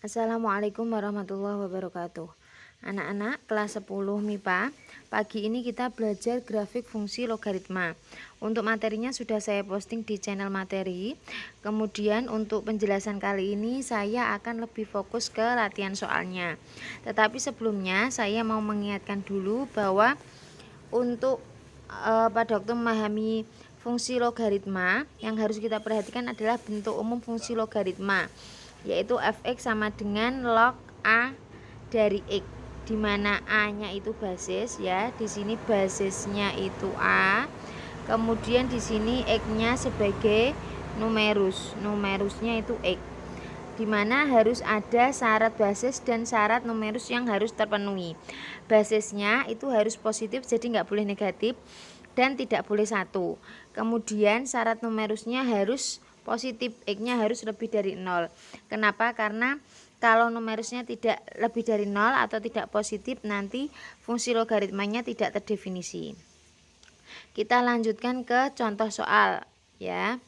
Assalamualaikum warahmatullahi wabarakatuh. Anak-anak kelas 10 MIPA, pagi ini kita belajar grafik fungsi logaritma. Untuk materinya sudah saya posting di channel materi. Kemudian untuk penjelasan kali ini saya akan lebih fokus ke latihan soalnya. Tetapi sebelumnya saya mau mengingatkan dulu bahwa untuk pada waktu memahami fungsi logaritma, yang harus kita perhatikan adalah bentuk umum fungsi logaritma, yaitu fx sama dengan log a dari x, di mana a-nya itu basis ya. Di sini basisnya itu a. Kemudian di sini x-nya sebagai numerus. Numerusnya itu x. Di mana harus ada syarat basis dan syarat numerus yang harus terpenuhi. Basisnya itu harus positif, jadi nggak boleh negatif dan tidak boleh 1. Kemudian syarat numerusnya harus positif, x-nya harus lebih dari 0. Kenapa? Karena kalau numerusnya tidak lebih dari 0 atau tidak positif, nanti fungsi logaritmanya tidak terdefinisi. Kita lanjutkan ke contoh soal ya.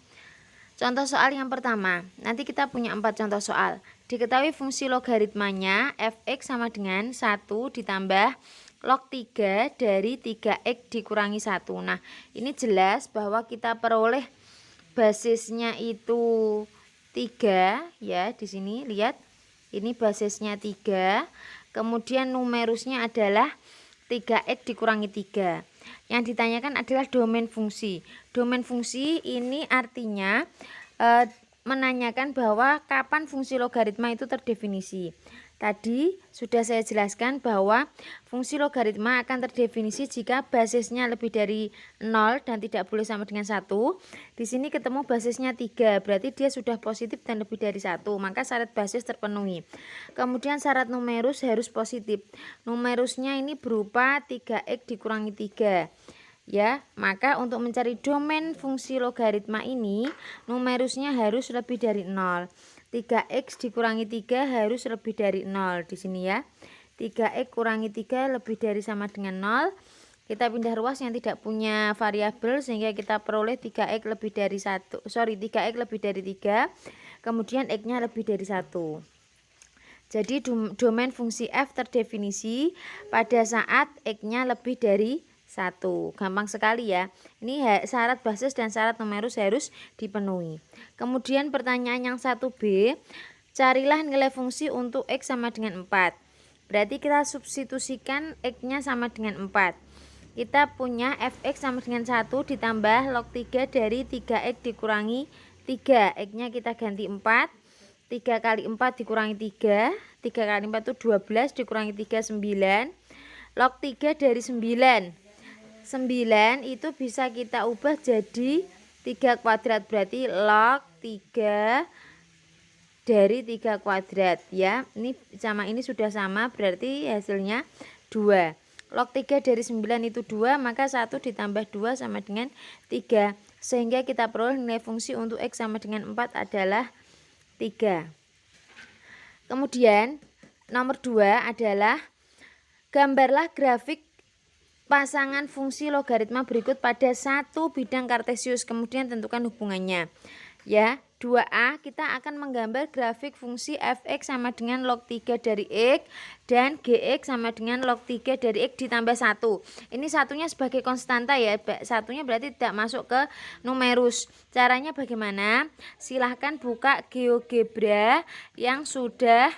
Contoh soal yang pertama, nanti kita punya 4 contoh soal. Diketahui fungsi logaritmanya fx sama dengan 1 ditambah log 3 dari 3x dikurangi 1. Nah, ini jelas bahwa kita peroleh basisnya itu 3 ya. Di sini lihat, ini basisnya 3. Kemudian numerusnya adalah 3x dikurangi 3. Yang ditanyakan adalah domain fungsi. Domain fungsi ini artinya menanyakan bahwa kapan fungsi logaritma itu terdefinisi. Tadi sudah saya jelaskan bahwa fungsi logaritma akan terdefinisi jika basisnya lebih dari 0 dan tidak boleh sama dengan 1. Di sini ketemu basisnya 3, berarti dia sudah positif dan lebih dari 1, maka syarat basis terpenuhi. Kemudian syarat numerus harus positif. Numerusnya ini berupa 3x dikurangi 3. Ya, maka untuk mencari domain fungsi logaritma ini numerusnya harus lebih dari 0. 3x dikurangi 3 harus lebih dari 0 di sini ya. 3x kurangi 3 lebih dari sama dengan 0. Kita pindah ruas yang tidak punya variabel sehingga kita peroleh 3x lebih dari 3x lebih dari 3. Kemudian x-nya lebih dari 1. Jadi domain fungsi f terdefinisi pada saat x-nya lebih dari 1. Gampang sekali ya. Ini syarat basis dan syarat numerus harus dipenuhi. Kemudian pertanyaan yang 1b, carilah nilai fungsi untuk x sama dengan 4. Berarti kita substitusikan x-nya sama dengan 4. Kita punya fx sama dengan 1 ditambah log 3 dari 3x dikurangi 3. X-nya kita ganti 4. 3 kali 4 dikurangi 3. 3 kali 4 itu 12 dikurangi 3 9. Log 3 dari 9. 9 itu bisa kita ubah jadi 3 kuadrat, berarti log 3 dari 3 kuadrat ya. Ini sama ini sudah sama, berarti hasilnya 2. Log 3 dari 9 itu 2, maka 1 ditambah 2 sama dengan 3. Sehingga kita peroleh nilai fungsi untuk x sama dengan 4 adalah 3. Kemudian nomor 2 adalah gambarlah grafik pasangan fungsi logaritma berikut pada satu bidang kartesius, kemudian tentukan hubungannya. Ya, 2A kita akan menggambar grafik fungsi fx sama dengan log 3 dari x dan gx sama dengan log 3 dari x ditambah 1. Ini satunya sebagai konstanta ya, satunya berarti tidak masuk ke numerus. Caranya bagaimana? Silahkan buka GeoGebra yang sudah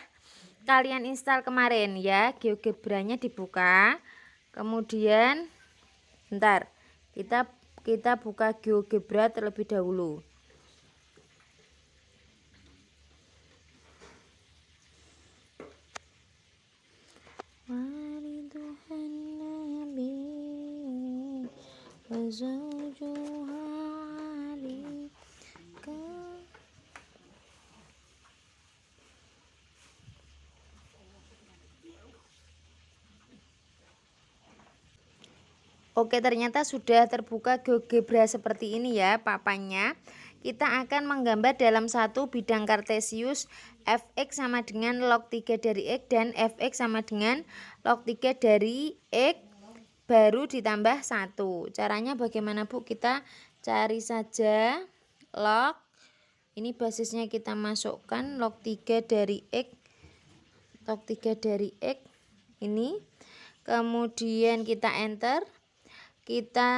kalian install kemarin ya. GeoGebranya dibuka. Kemudian bentar, kita buka GeoGebra terlebih dahulu. Oke, ternyata sudah terbuka GeoGebra seperti ini ya papannya. Kita akan menggambar dalam satu bidang kartesius fx sama dengan log 3 dari x dan fx sama dengan log 3 dari x baru ditambah 1. Caranya bagaimana Bu? Kita cari saja log, ini basisnya kita masukkan log 3 dari x log 3 dari X ini. Kemudian kita enter. Kita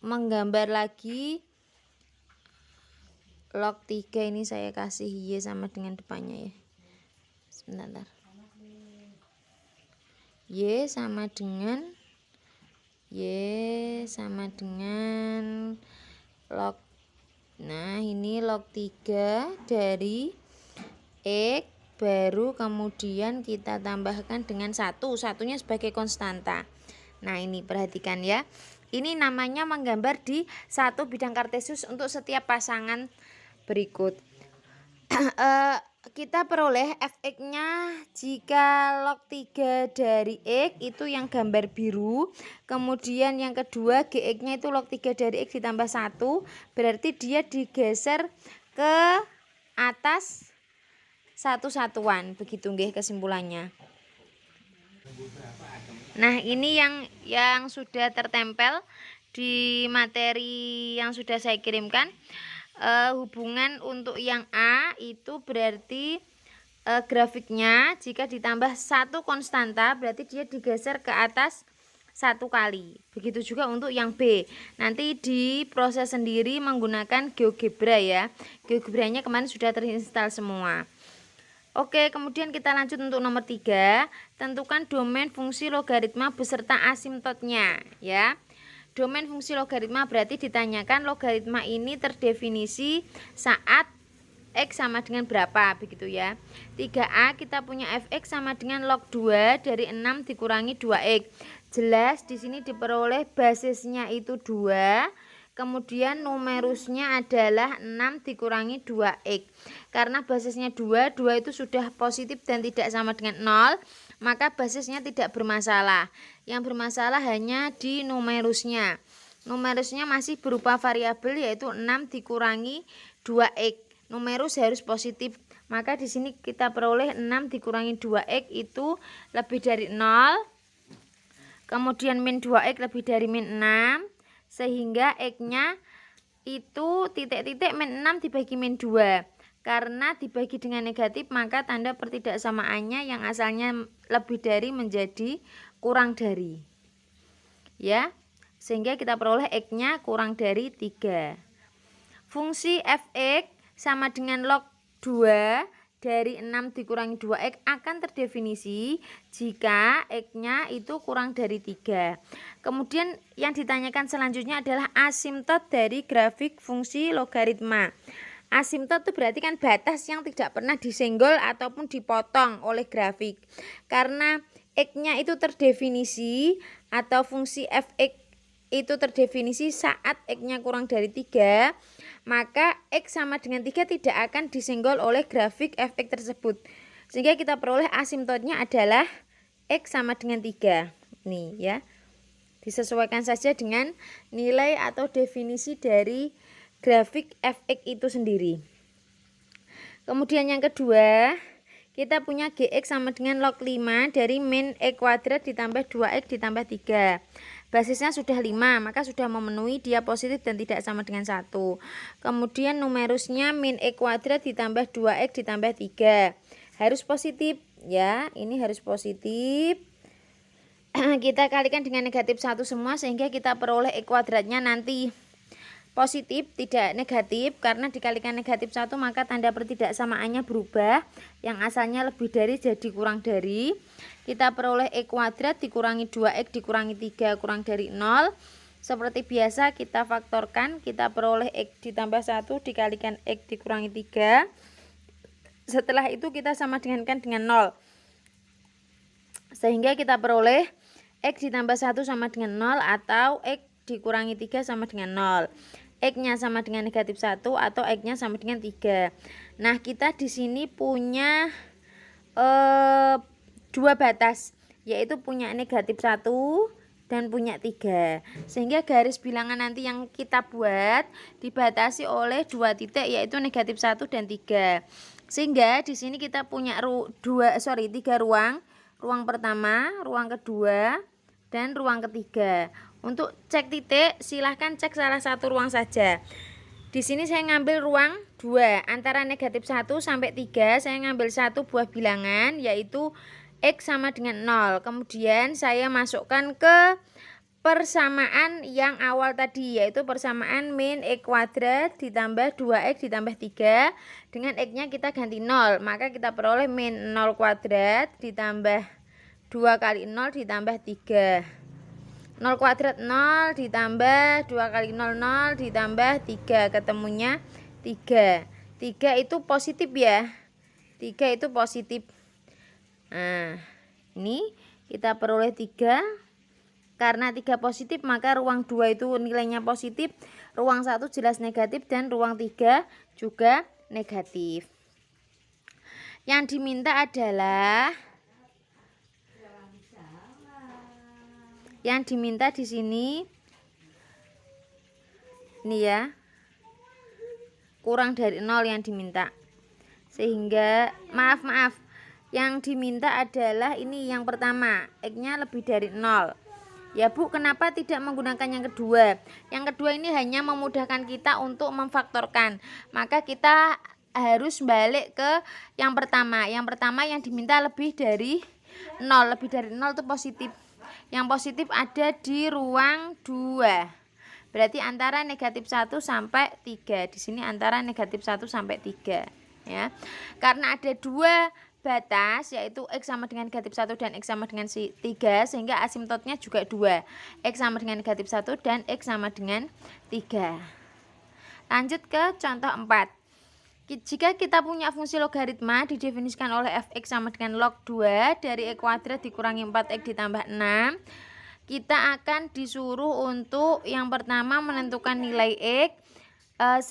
menggambar lagi log 3 ini, saya kasih Y sama dengan depannya ya. Sebentar. Y sama dengan log. Nah, ini log 3 dari X, baru kemudian kita tambahkan dengan 1, satunya sebagai konstanta. Nah, ini perhatikan ya. Ini namanya menggambar di satu bidang kartesius untuk setiap pasangan berikut. Kita peroleh fx-nya jika log 3 dari X itu yang gambar biru. Kemudian yang kedua gx-nya itu log 3 dari X ditambah 1. Berarti dia digeser ke atas satu-satuan. Begitu nggih kesimpulannya. Nah, ini yang sudah tertempel di materi yang sudah saya kirimkan. Hubungan untuk yang A itu berarti grafiknya jika ditambah satu konstanta berarti dia digeser ke atas 1 kali. Begitu juga untuk yang B. Nanti diproses sendiri menggunakan GeoGebra ya. GeoGebranya kemarin sudah terinstall semua. Oke, kemudian kita lanjut untuk nomor 3. Tentukan domain fungsi logaritma beserta asimptotnya ya. Domain fungsi logaritma berarti ditanyakan logaritma ini terdefinisi saat X sama dengan berapa, begitu ya. 3A kita punya fx sama dengan log 2 dari 6 dikurangi 2x. Jelas di sini diperoleh basisnya itu 2. Kemudian numerusnya adalah 6 dikurangi 2x. Karena basisnya 2 itu sudah positif dan tidak sama dengan 0, maka basisnya tidak bermasalah. Yang bermasalah hanya di numerusnya. Numerusnya masih berupa variabel yaitu 6 dikurangi 2x. Numerus harus positif. Maka di sini kita peroleh 6 dikurangi 2x itu lebih dari 0. Kemudian min 2x lebih dari min 6. Sehingga x-nya itu titik-titik min 6 dibagi min 2. Karena dibagi dengan negatif maka tanda pertidaksamaannya yang asalnya lebih dari menjadi kurang dari. Ya, sehingga kita peroleh x-nya kurang dari 3. Fungsi fx sama dengan log 2 dari 6 dikurangi 2x akan terdefinisi jika x-nya itu kurang dari 3. Kemudian yang ditanyakan selanjutnya adalah asimptot dari grafik fungsi logaritma. Asimptot itu berarti kan batas yang tidak pernah disenggol ataupun dipotong oleh grafik. Karena x-nya itu terdefinisi atau fungsi fx itu terdefinisi saat x-nya kurang dari 3, maka x sama dengan 3 tidak akan disenggol oleh grafik fx tersebut. Sehingga kita peroleh asimptotnya adalah x sama dengan 3. Nih ya. Disesuaikan saja dengan nilai atau definisi dari grafik fx itu sendiri. Kemudian yang kedua, kita punya gx sama dengan log 5 dari min x kuadrat ditambah 2x ditambah 3. Basisnya sudah 5, maka sudah memenuhi, dia positif dan tidak sama dengan 1. Kemudian numerusnya min x kuadrat ditambah 2x ditambah 3. Harus positif ya, ini harus positif. Kita kalikan dengan negatif 1 semua sehingga kita peroleh x kuadratnya nanti positif, tidak negatif. Karena dikalikan negatif 1 maka tanda pertidaksamaannya berubah. Yang asalnya lebih dari jadi kurang dari. Kita peroleh x kuadrat dikurangi 2x dikurangi 3 kurang dari 0. Seperti biasa kita faktorkan. Kita peroleh x ditambah 1 dikalikan x dikurangi 3. Setelah itu kita sama dengan 0. Sehingga kita peroleh x ditambah 1 sama dengan 0 atau x dikurangi 3 sama dengan 0. X-nya sama dengan negatif 1 atau X-nya sama dengan 3. Nah, kita di sini punya dua batas, yaitu punya negatif 1 dan punya 3. Sehingga garis bilangan nanti yang kita buat dibatasi oleh 2 titik, yaitu negatif 1 dan 3. Sehingga di sini kita punya 3 ruang. Ruang pertama, ruang kedua, dan ruang ketiga. Untuk cek titik silahkan cek salah satu ruang saja. Di sini saya ngambil ruang 2 antara negatif 1 sampai 3. Saya ngambil satu buah bilangan yaitu X sama dengan 0. Kemudian saya masukkan ke persamaan yang awal tadi, yaitu persamaan min X kuadrat ditambah 2X ditambah 3. Dengan X nya kita ganti 0, maka kita peroleh min 0 kuadrat ditambah 2 kali 0 ditambah 3. 0 kuadrat 0 ditambah 2 kali 0, 0 ditambah 3, ketemunya 3. 3 itu positif ya, 3 itu positif. Nah, ini kita peroleh 3. Karena 3 positif, maka ruang 2 itu nilainya positif, ruang 1 jelas negatif, dan ruang 3 juga negatif. Yang diminta adalah di sini ini ya, kurang dari 0 yang diminta. Sehingga maaf, yang diminta adalah ini yang pertama, X-nya lebih dari 0. Ya Bu, kenapa tidak menggunakan yang kedua? Yang kedua ini hanya memudahkan kita untuk memfaktorkan. Maka kita harus balik ke yang pertama. Yang pertama yang diminta lebih dari 0. Lebih dari 0 itu positif. Yang positif ada di ruang 2. Berarti antara negatif 1 sampai 3. Di sini antara negatif 1 sampai 3. Ya. Karena ada 2 batas, yaitu X sama dengan negatif 1 dan X sama dengan 3, sehingga asimtotnya juga 2. X sama dengan negatif 1 dan X sama dengan 3. Lanjut ke contoh 4. Jika kita punya fungsi logaritma didefinisikan oleh fx sama dengan log 2 dari X kuadrat dikurangi 4x ditambah 6, kita akan disuruh untuk yang pertama menentukan nilai X,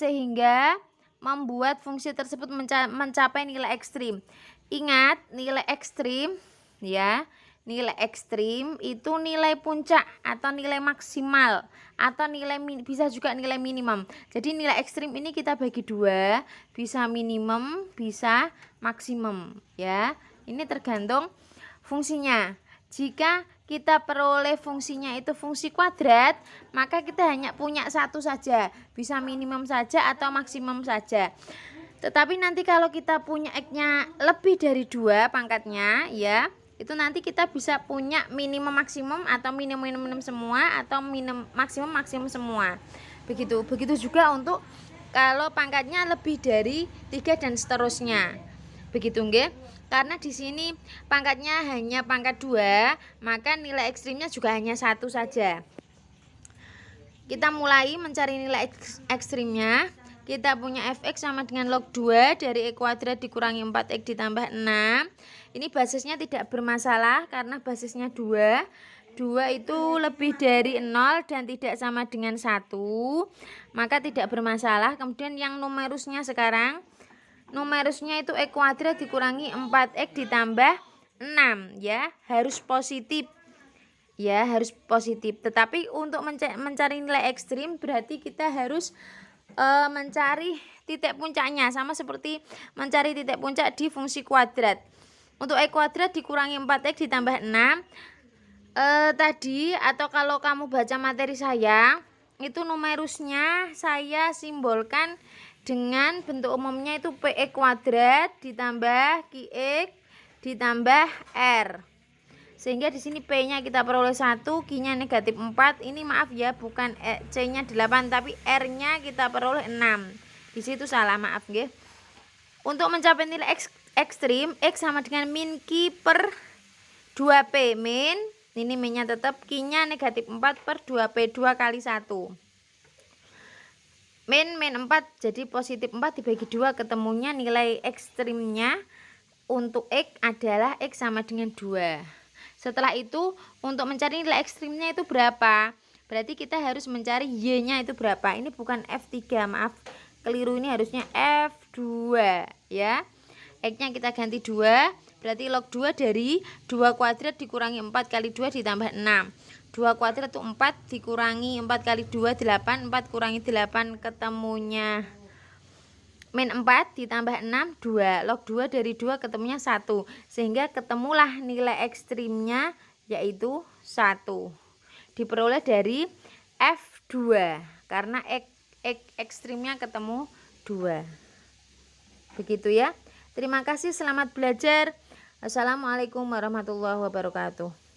sehingga membuat fungsi tersebut mencapai nilai ekstrim. Ingat, nilai ekstrim ya, nilai ekstrim itu nilai puncak atau nilai maksimal atau nilai bisa juga nilai minimum. Jadi nilai ekstrim ini kita bagi 2, bisa minimum, bisa maksimum ya. Ini tergantung fungsinya. Jika kita peroleh fungsinya itu fungsi kuadrat, maka kita hanya punya satu saja, bisa minimum saja atau maksimum saja. Tetapi nanti kalau kita punya X-nya lebih dari 2 pangkatnya ya, itu nanti kita bisa punya minimum maksimum atau minimum semua atau maksimum semua. Begitu juga untuk kalau pangkatnya lebih dari 3 dan seterusnya. Begitu nggih? Karena di sini pangkatnya hanya pangkat 2, maka nilai ekstrimnya juga hanya satu saja. Kita mulai mencari nilai ekstrimnya. Kita punya fx sama dengan log 2 dari X kuadrat dikurangi 4x ditambah 6. Ini basisnya tidak bermasalah karena basisnya 2. 2 itu lebih dari 0 dan tidak sama dengan 1. Maka tidak bermasalah. Kemudian yang numerusnya sekarang, numerusnya itu X kuadrat dikurangi 4x ditambah 6 ya, harus positif. Ya, harus positif. Tetapi untuk mencari nilai ekstrim berarti kita harus mencari titik puncaknya, sama seperti mencari titik puncak di fungsi kuadrat. Untuk X kuadrat dikurangi 4x ditambah 6 tadi, atau kalau kamu baca materi saya, itu numerusnya saya simbolkan dengan bentuk umumnya itu px kuadrat ditambah qx ditambah r. Sehingga di sini P-nya kita peroleh 1, Q-nya negatif 4. Ini maaf ya, bukan C-nya 8, tapi R-nya kita peroleh 6. Di situ salah, maaf nggih. Untuk mencapai nilai ekstrim, X sama dengan min Q per 2P. Min, ini min-nya tetap, Q-nya negatif 4 per 2P, 2 kali 1. Min 4, jadi positif 4 dibagi 2, ketemunya nilai ekstrimnya untuk X adalah X sama dengan 2. Setelah itu untuk mencari nilai ekstrimnya itu berapa? Berarti kita harus mencari Y-nya itu berapa. Ini bukan F3, maaf, keliru, ini harusnya F2 ya. X-nya kita ganti 2, berarti log 2 dari 2 kuadrat dikurangi 4 kali 2 ditambah 6. 2 kuadrat itu 4 dikurangi 4 kali 2 8, 4 kurangi 8 ketemunya min 4 ditambah 6, 2. Log 2 dari 2 ketemunya 1. Sehingga ketemulah nilai ekstrimnya yaitu 1. Diperoleh dari F2. Karena ekstrimnya ketemu 2. Begitu ya. Terima kasih, selamat belajar. Assalamualaikum warahmatullahi wabarakatuh.